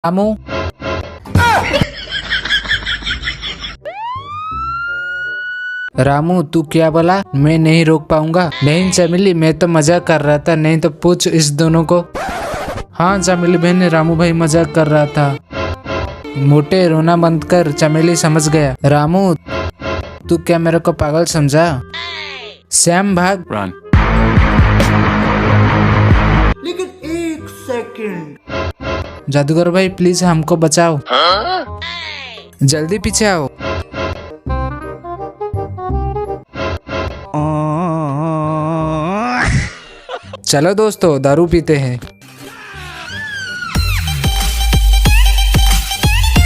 रामू। रामू तू क्या बोला? मैं नहीं रोक पाऊंगा। नहीं चमेली, मैं तो मजाक कर रहा था, नहीं तो पूछ इस दोनों को। हाँ चमेली बहन, रामू भाई मजाक कर रहा था। मोटे रोना बंद कर, चमेली समझ गया। रामू तू क्या मेरे को पागल समझा? श्याम भाग। Run. लेकिन एक सेकंड। जादूगर भाई प्लीज हमको बचाओ। जल्दी पीछे आओ। चलो दोस्तों दारू पीते हैं।